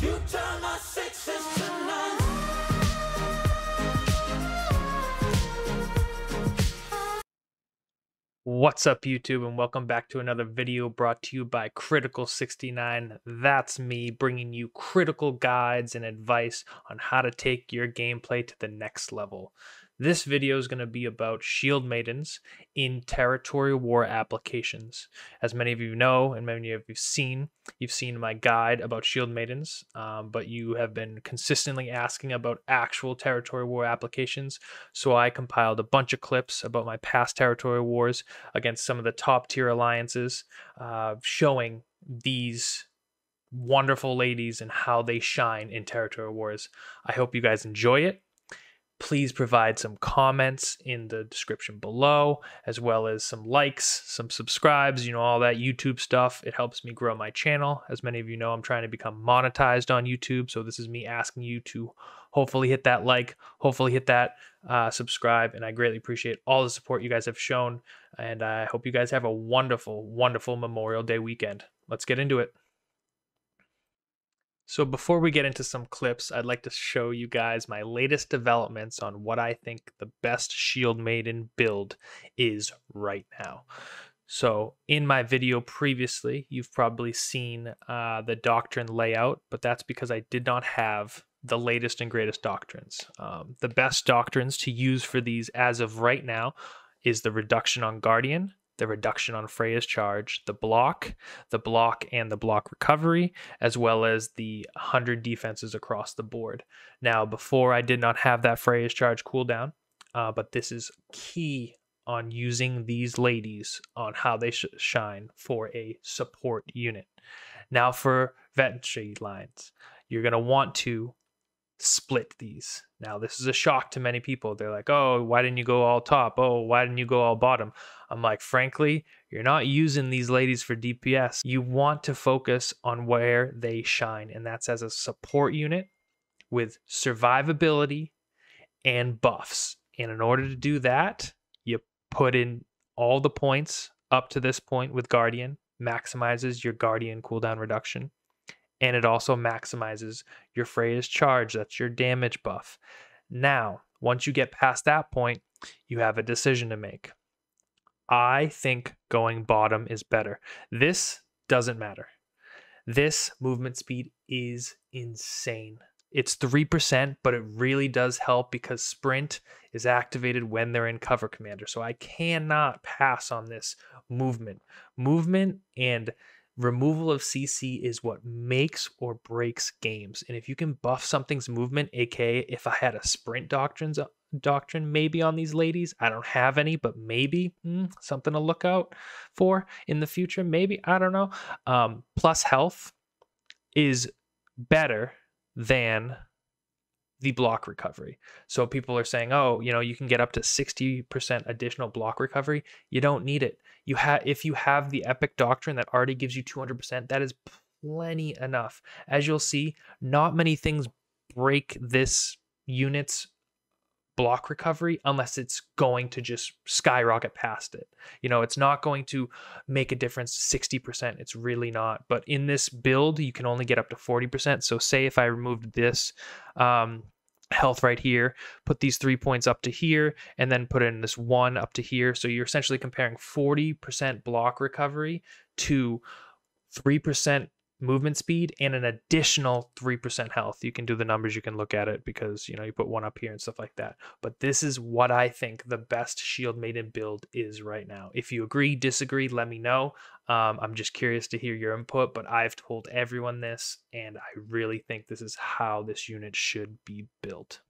You turn my sixes to nines. What's up, YouTube, and welcome back to another video brought to you by Critical69. That's me bringing you critical guides and advice on how to take your gameplay to the next level. This video is going to be about Shieldmaidens in territory war applications. As many of you know, and many of you've seen my guide about Shieldmaidens, but you have been consistently asking about actual territory war applications. So I compiled a bunch of clips about my past territory wars against some of the top tier alliances, showing these wonderful ladies and how they shine in territory wars. I hope you guys enjoy it. Please provide some comments in the description below, as well as some likes, some subscribes, all that YouTube stuff. It helps me grow my channel. As many of you know, I'm trying to become monetized on YouTube. So this is me asking you to hopefully hit that like, hopefully hit that subscribe. And I greatly appreciate all the support you guys have shown. And I hope you guys have a wonderful, wonderful Memorial Day weekend. Let's get into it. So before we get into some clips, I'd like to show you guys my latest developments on what I think the best Shieldmaiden build is right now. So in my video previously, you've probably seen the Doctrine layout, but that's because I did not have the latest and greatest Doctrines. The best Doctrines to use for these as of right now is the reduction on Guardian, the reduction on Freya's charge, the block and the block recovery, as well as the 100 defenses across the board. Now, before I did not have that Freya's charge cooldown, but this is key on using these ladies on how they shine for a support unit. Now for Veterancy lines, you're going to want to split these. Now, this is a shock to many people. They're like, oh, why didn't you go all top? Oh, why didn't you go all bottom? I'm like, frankly, you're not using these ladies for DPS. You want to focus on where they shine, and that's as a support unit with survivability and buffs. And in order to do that, you put in all the points up to this point with Guardian, maximizes your Guardian cooldown reduction. And it also maximizes your Freya's charge. That's your damage buff. Now, once you get past that point, you have a decision to make. I think going bottom is better. This doesn't matter. This movement speed is insane. It's 3%, but it really does help because sprint is activated when they're in cover commander. So I cannot pass on this movement. Movement and removal of CC is what makes or breaks games. And if you can buff something's movement, aka if I had a sprint doctrine maybe on these ladies, I don't have any, but maybe something to look out for in the future. Maybe, I don't know. Plus health is better than the block recovery. So people are saying, oh, you can get up to 60% additional block recovery. You don't need it. If you have the epic doctrine that already gives you 200%, that is plenty enough. As you'll see, not many things break this unit's block recovery unless it's going to just skyrocket past it. It's not going to make a difference 60%. It's really not. But in this build, you can only get up to 40%. So say if I removed this health right here, put these 3 points up to here, and then put in this 1 up to here. So you're essentially comparing 40% block recovery to 3% movement speed and an additional 3% health. You can do the numbers, you can look at it because you put 1 up here and stuff like that. But this is what I think the best Shieldmaiden build is right now. If you agree, disagree, let me know. I'm just curious to hear your input, but I've told everyone this, and I really think this is how this unit should be built.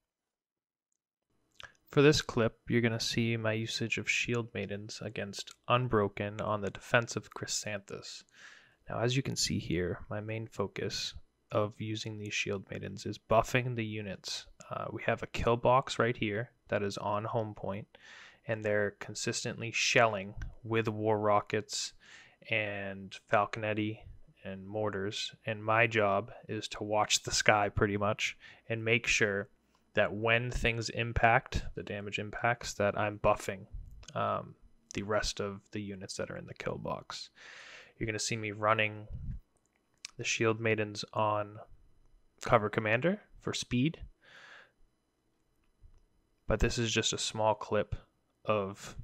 For this clip, you're going to see my usage of Shieldmaidens against Unbroken on the defensive Chrystanthus. Now, as you can see here, my main focus of using these Shieldmaidens is buffing the units. We have a kill box right here that is on home point, and they're consistently shelling with war rockets and falconetti and mortars. And my job is to watch the sky pretty much and make sure that when things impact, the damage impacts, that I'm buffing the rest of the units that are in the kill box. You're going to see me running the Shieldmaidens on cover commander for speed. But this is just a small clip of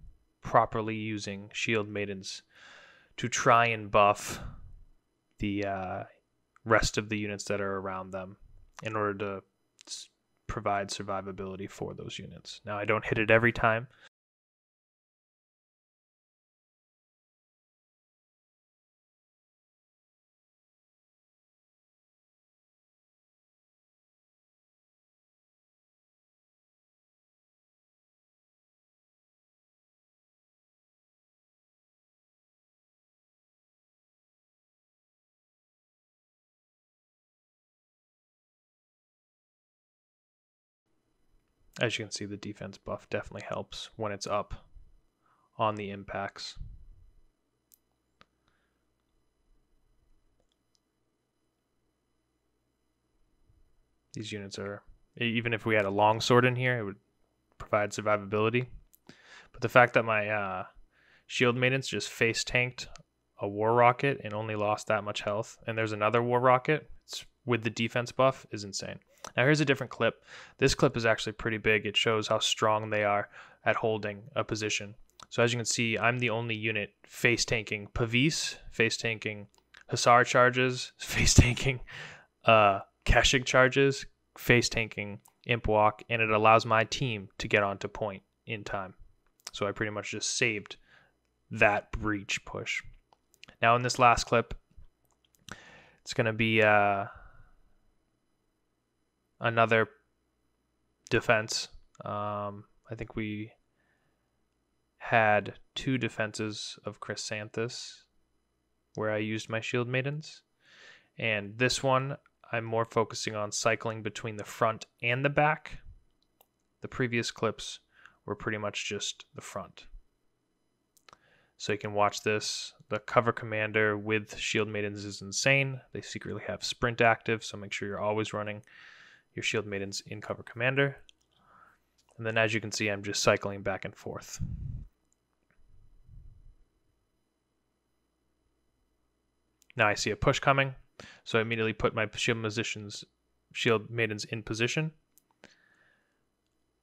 properly using Shieldmaidens to try and buff the rest of the units that are around them in order to provide survivability for those units. Now, I don't hit it every time. As you can see, the defense buff definitely helps when it's up on the impacts. These units are, even if we had a longsword in here, it would provide survivability. But the fact that my Shieldmaidens just face tanked a war rocket and only lost that much health, and there's another war rocket with the defense buff, is insane. Now here's a different clip. This clip is actually pretty big. It shows how strong they are at holding a position. So as you can see, I'm the only unit face tanking Pajzsok, face tanking Hussar charges, face tanking Keshig charges, face tanking Imp Walk, and it allows my team to get onto point in time. So I pretty much just saved that breach push. Now in this last clip, it's going to be another defense. I think we had 2 defenses of Chrystanthus where I used my Shieldmaidens. And this one, I'm more focusing on cycling between the front and the back. The previous clips were pretty much just the front. So you can watch this. The cover commander with Shieldmaidens is insane. They secretly have sprint active, so make sure you're always running your Shieldmaidens in cover commander. And then as you can see, I'm just cycling back and forth. Now I see a push coming, so I immediately put my Shieldmaidens in position.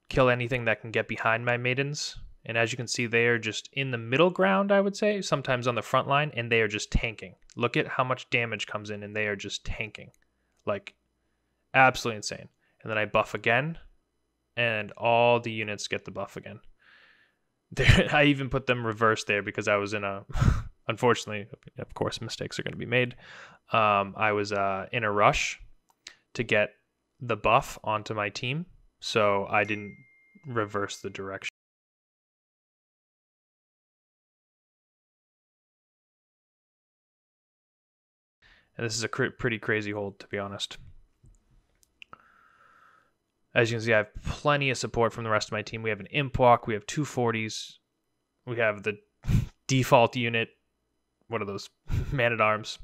Kill anything that can get behind my maidens. And as you can see, they are just in the middle ground, I would say, sometimes on the front line, and they are just tanking. Look at how much damage comes in, and they are just tanking. Like, absolutely insane. And then I buff again, and all the units get the buff again. I even put them reversed there because I was in a... Unfortunately, of course, mistakes are going to be made. I was in a rush to get the buff onto my team, so I didn't reverse the direction. And this is a pretty crazy hold, to be honest. As you can see, I have plenty of support from the rest of my team. We have an Imp Walk, we have 2 40s, we have the default unit, what are those, Man-at-Arms.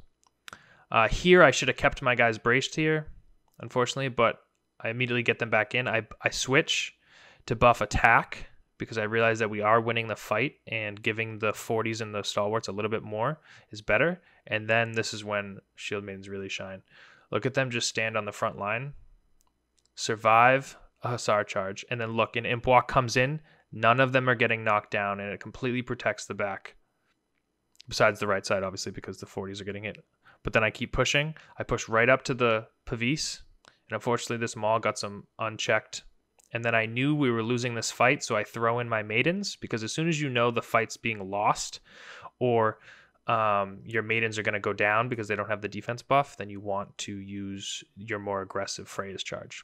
Here, I should have kept my guys braced here, unfortunately, but I immediately get them back in. I switch to buff attack because I realize that we are winning the fight, and giving the 40s and the stalwarts a little bit more is better. And then this is when Shieldmaidens really shine. Look at them just stand on the front line, survive a Hussar charge, and then look, an Imp Walk comes in. None of them are getting knocked down, and it completely protects the back. Besides the right side, obviously, because the 40s are getting hit. But then I keep pushing. I push right up to the Pajzsok, and unfortunately this Maul got some unchecked. And then I knew we were losing this fight, so I throw in my maidens, because as soon as you know the fight's being lost, or your maidens are going to go down because they don't have the defense buff, then you want to use your more aggressive Freya's charge.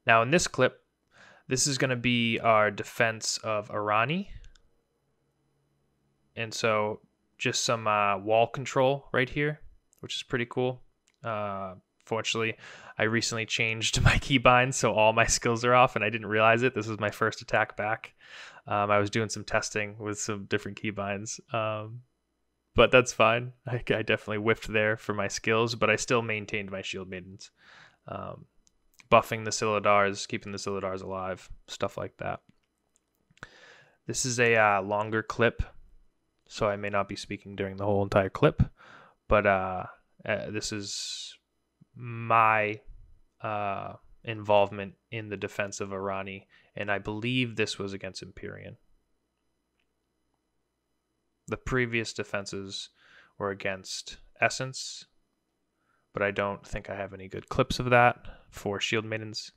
Now in this clip, this is going to be our defense of Arany. And so just some wall control right here, which is pretty cool. Fortunately, I recently changed my keybinds, so all my skills are off, and I didn't realize it. This was my first attack back. I was doing some testing with some different keybinds, but that's fine. I definitely whiffed there for my skills, but I still maintained my Shieldmaidens. Buffing the Silidars, keeping the Silidars alive, stuff like that. This is a longer clip, so I may not be speaking during the whole entire clip, but this is my involvement in the defense of Arany, and I believe this was against Empyrean. The previous defenses were against Essence, but I don't think I have any good clips of that for Shieldmaidens.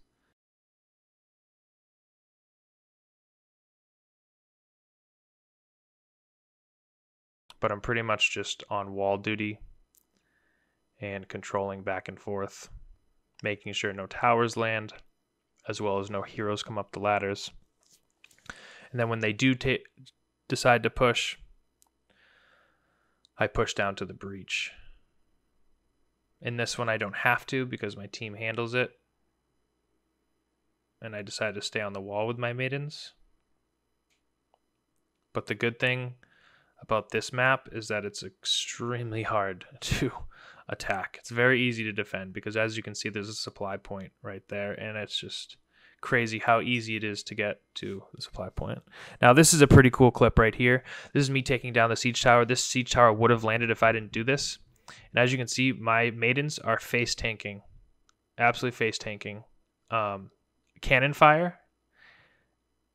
But I'm pretty much just on wall duty and controlling back and forth, making sure no towers land, as well as no heroes come up the ladders. And then when they do decide to push, I push down to the breach. In this one, I don't have to because my team handles it. And I decided to stay on the wall with my maidens. But the good thing about this map is that it's extremely hard to attack. It's very easy to defend because, as you can see, there's a supply point right there, and it's just crazy how easy it is to get to the supply point. Now, this is a pretty cool clip right here. This is me taking down the siege tower. This siege tower would have landed if I didn't do this. And as you can see, my maidens are face tanking, absolutely face tanking cannon fire,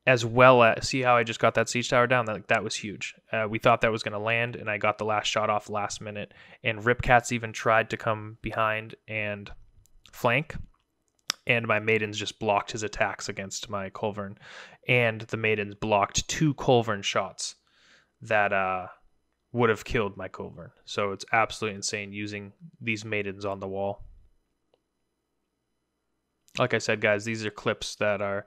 as well as, see how I just got that siege tower down? That was huge. We thought that was going to land, and I got the last shot off last minute. And Ripcats even tried to come behind and flank, and my maidens just blocked his attacks against my Culverin. And the maidens blocked 2 Culverin shots that would have killed my Culverin. So it's absolutely insane using these maidens on the wall. Like I said, guys, these are clips that are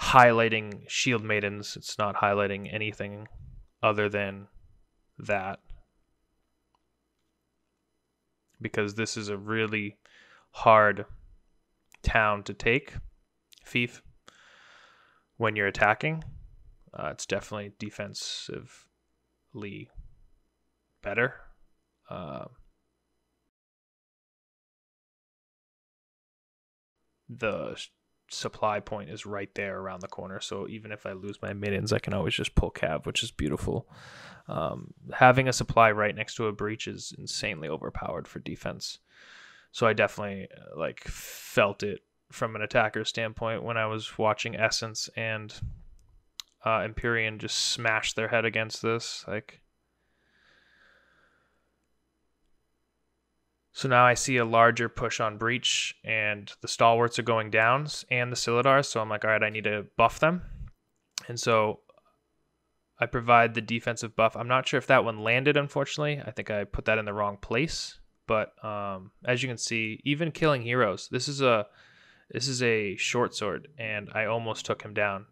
highlighting Shieldmaidens. It's not highlighting anything other than that, because this is a really hard town to take, Fief, when you're attacking. It's definitely defensively better. The supply point is right there around the corner, so even if I lose my maidens, I can always just pull cav, which is beautiful. Having a supply right next to a breach is insanely overpowered for defense, so I definitely felt it from an attacker standpoint when I was watching Essence and Empyrean just smash their head against this. So now I see a larger push on breach, and the stalwarts are going down, and the Silidars. So I'm like, all right, I need to buff them. And so I provide the defensive buff. I'm not sure if that one landed, unfortunately. I think I put that in the wrong place. But as you can see, even killing heroes, this is a short sword, and I almost took him down.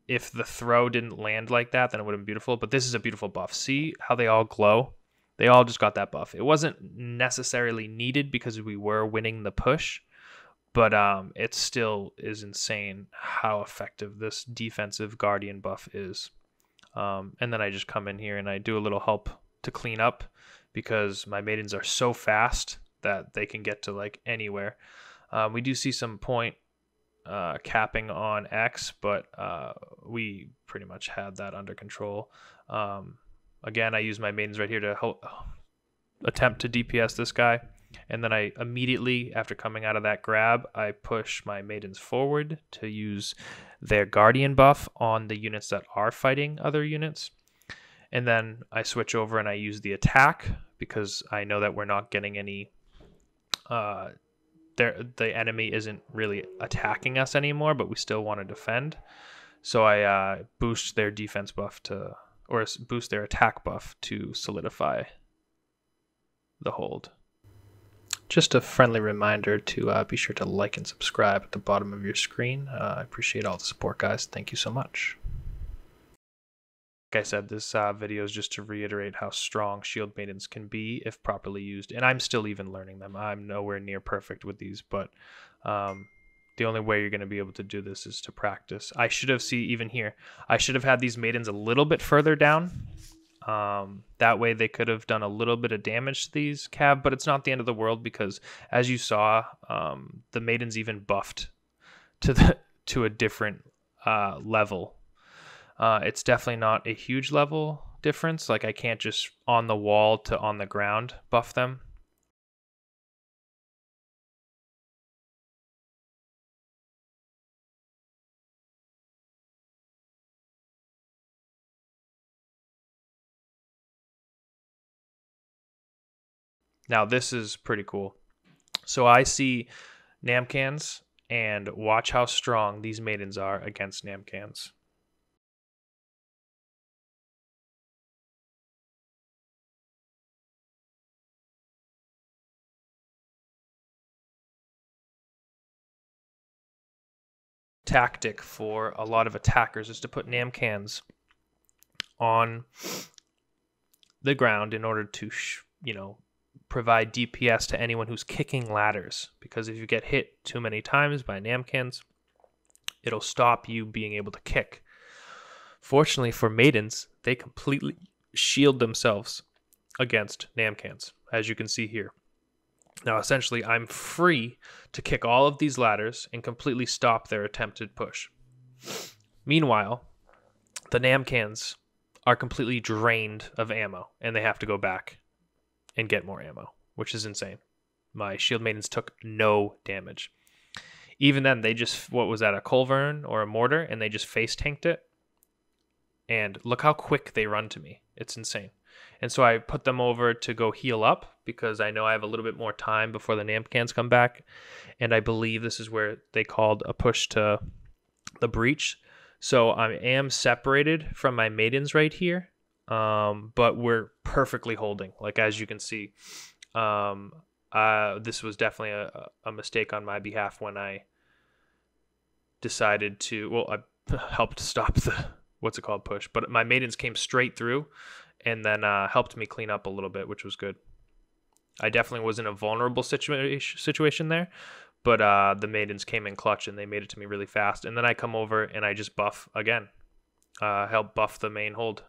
If the throw didn't land like that, then it would have been beautiful. But this is a beautiful buff. See how they all glow? They all just got that buff. It wasn't necessarily needed because we were winning the push, but it still is insane how effective this defensive Guardian buff is. And then I just come in here and I do a little help to clean up because my maidens are so fast that they can get to anywhere. We do see some point capping on X, but we pretty much had that under control. Again, I use my maidens right here to attempt to DPS this guy. And then I immediately, after coming out of that grab, I push my maidens forward to use their Guardian buff on the units that are fighting other units. And then I switch over and I use the attack because I know that we're not getting any... the enemy isn't really attacking us anymore, but we still want to defend. So I boost their defense buff to... or boost their attack buff to solidify the hold. Just a friendly reminder to be sure to like and subscribe at the bottom of your screen. I appreciate all the support, guys. Thank you so much. Like I said, this video is just to reiterate how strong Shieldmaidens can be if properly used. And I'm still even learning them. I'm nowhere near perfect with these, but the only way you're going to be able to do this is to practice. I should have, even here, I should have had these maidens a little bit further down. That way they could have done a little bit of damage to these cav, but it's not the end of the world because, as you saw, the maidens even buffed to a different level. It's definitely not a huge level difference. I can't just on the wall to on the ground buff them. Now, this is pretty cool. So I see Namkhans, and watch how strong these maidens are against Namkhans. Tactic for a lot of attackers is to put Namkhans on the ground in order to, provide DPS to anyone who's kicking ladders. Because if you get hit too many times by Namkhans, it'll stop you being able to kick. Fortunately for maidens, they completely shield themselves against Namkhans, as you can see here. Now, essentially, I'm free to kick all of these ladders and completely stop their attempted push. Meanwhile, the Namkhans are completely drained of ammo, and they have to go back and get more ammo, which is insane. My Shieldmaidens took no damage. Even then, they just, what was that, a culverin or a mortar, and they just face tanked it. And look how quick they run to me. It's insane. And so I put them over to go heal up because I know I have a little bit more time before the Namkhans come back. And I believe this is where they called a push to the breach. So I am separated from my maidens right here. But we're perfectly holding. Like, as you can see, this was definitely a mistake on my behalf when I decided to, well, I helped stop the, push. But my maidens came straight through and then helped me clean up a little bit, which was good. I definitely was in a vulnerable situation there, but the maidens came in clutch and they made it to me really fast. And then I come over and I just buff again, help buff the main hold.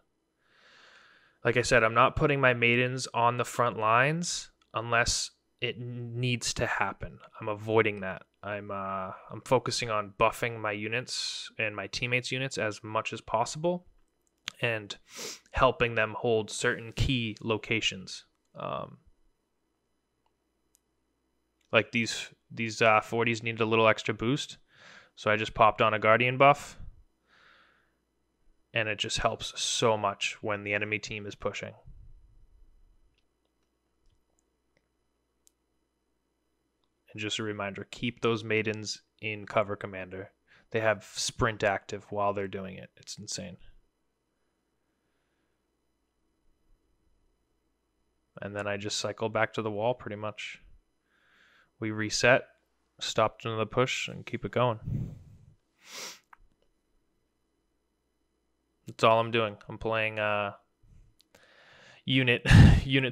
Like I said, I'm not putting my maidens on the front lines unless it needs to happen. I'm avoiding that. I'm focusing on buffing my units and my teammates' units as much as possible, and helping them hold certain key locations. Like these 40s needed a little extra boost, so I just popped on a Guardian buff, and it just helps so much when the enemy team is pushing. And just a reminder, keep those maidens in cover, Commander. They have sprint active while they're doing it. It's insane. And then I just cycle back to the wall pretty much. We reset, stopped another push, and keep it going. That's all I'm doing. I'm playing unit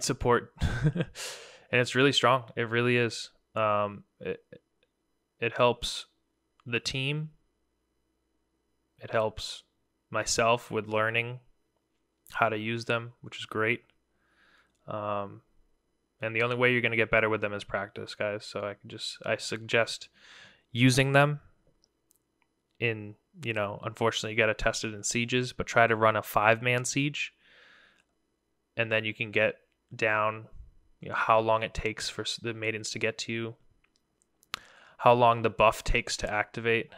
support. And it's really strong. It really is. It helps the team. It helps myself with learning how to use them, which is great. And the only way you're going to get better with them is practice, guys. So I suggest using them in, unfortunately you got to test it in sieges, but try to run a 5-man siege, and then you can get down, how long it takes for the maidens to get to you, how long the buff takes to activate.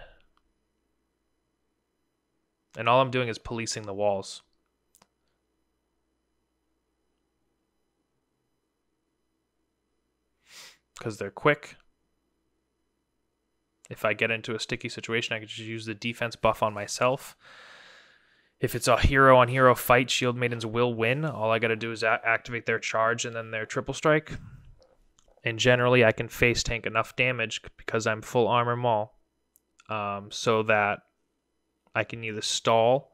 And all I'm doing is policing the walls. Because they're quick. If I get into a sticky situation, I can just use the defense buff on myself. If it's a hero-on-hero fight, Shieldmaidens will win. All I got to do is activate their charge and then their triple strike. And generally, I can face tank enough damage because I'm full armor maul, so that I can either stall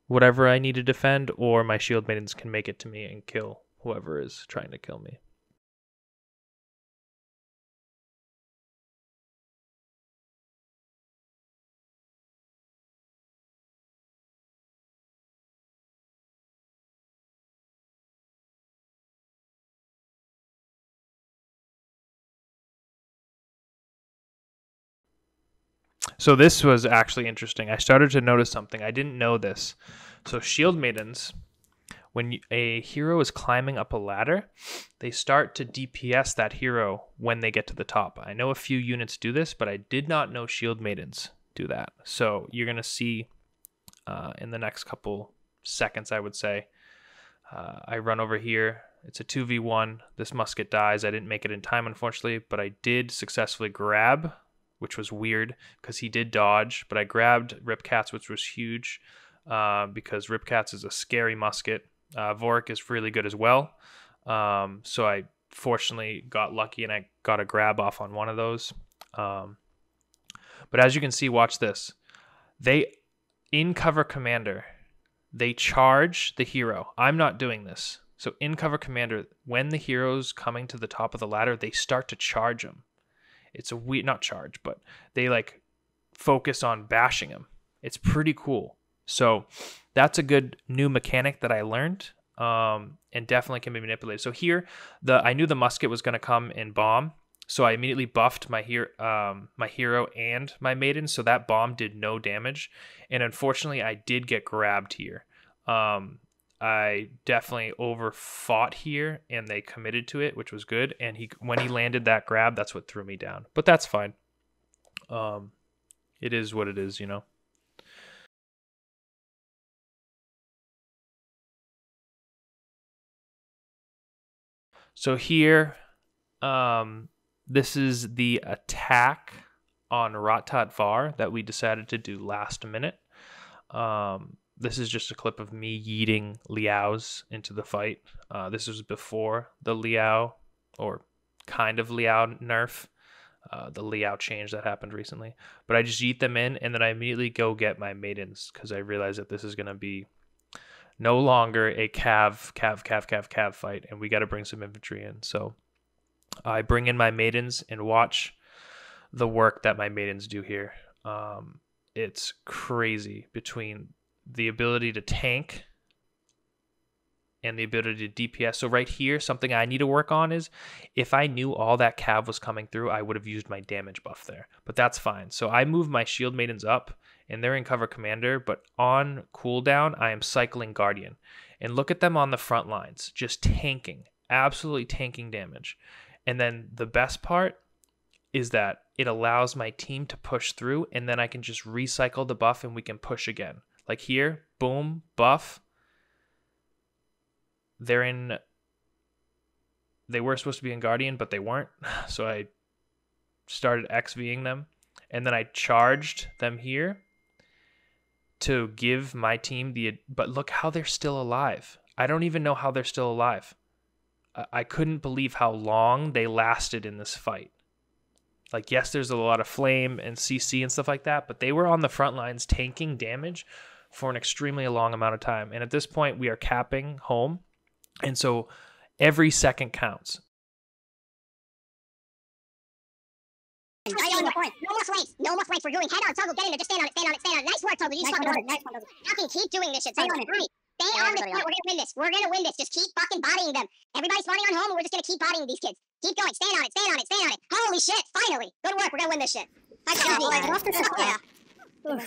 whatever I need to defend, or my Shieldmaidens can make it to me and kill whoever is trying to kill me. So this was actually interesting. I started to notice something. I didn't know this. So Shieldmaidens, when a hero is climbing up a ladder, they start to DPS that hero when they get to the top. I know a few units do this, but I did not know Shieldmaidens do that. So you're going to see in the next couple seconds, I would say, I run over here It's a 2v1. This musket dies. I didn't make it in time, unfortunately, but I did successfully grab, which was weird because he did dodge, but I grabbed Ripcats, which was huge because Ripcats is a scary musket. Vorik is really good as well. So I fortunately got lucky and I got a grab off on one of those. But as you can see, watch this. They, in cover commander, they charge the hero. I'm not doing this. So in cover commander, when the hero's coming to the top of the ladder, they start to charge him. It's a weird, not charge, but they like focus on bashing him. It's pretty cool. So that's a good new mechanic that I learned, and definitely can be manipulated. So here, I knew the musket was going to come and bomb, so I immediately buffed my hero and my maiden, so that bomb did no damage. And unfortunately, I did get grabbed here. I definitely overfought here, and they committed to it, which was good. And when he landed that grab, that's what threw me down. But that's fine. It is what it is, you know. So here, this is the attack on Ratot Var that we decided to do last minute. This is just a clip of me yeeting Liaos into the fight. This was before the Liao, or kind of Liao nerf, the Liao change that happened recently. But I just yeet them in, and then I immediately go get my maidens because I realize that this is going to be no longer a cav fight, and we got to bring some infantry in. So I bring in my maidens and watch the work that my maidens do here. It's crazy between the ability to tank and the ability to DPS. So right here, something I need to work on is if I knew all that cav was coming through, I would have used my damage buff there, but that's fine. So I move my Shieldmaidens up, and they're in cover commander, but on cooldown, I am cycling Guardian. And look at them on the front lines, just tanking, absolutely tanking damage. And then the best part is that it allows my team to push through, and then I can just recycle the buff and we can push again. Like here, boom, buff. They were supposed to be in Guardian, but they weren't. So I started XVing them, and then I charged them here to give my team but look how they're still alive. I don't even know how they're still alive. I couldn't believe how long they lasted in this fight. Like, yes, there's a lot of flame and CC and stuff like that, but they were on the front lines tanking damage for an extremely long amount of time. And at this point, we are capping home. And so every second counts. No more flanks. No more flanks. We're doing head on, Toggle. Get in there. Just stand on it. Stand on it. Stand on it. Nice work, Toggle. You just fucking work. Nice one, Toggle. Fucking keep doing this shit. Stay on it. Right. Stay on this point. We're gonna win this. We're gonna win this. Just keep fucking bodying them. Everybody's spawning on home, and we're just gonna keep bodying these kids. Keep going. Stand on it. Stand on it. Stand on it. Holy shit! Finally. Good work. We're gonna win this shit. Nice job, boys. Yeah.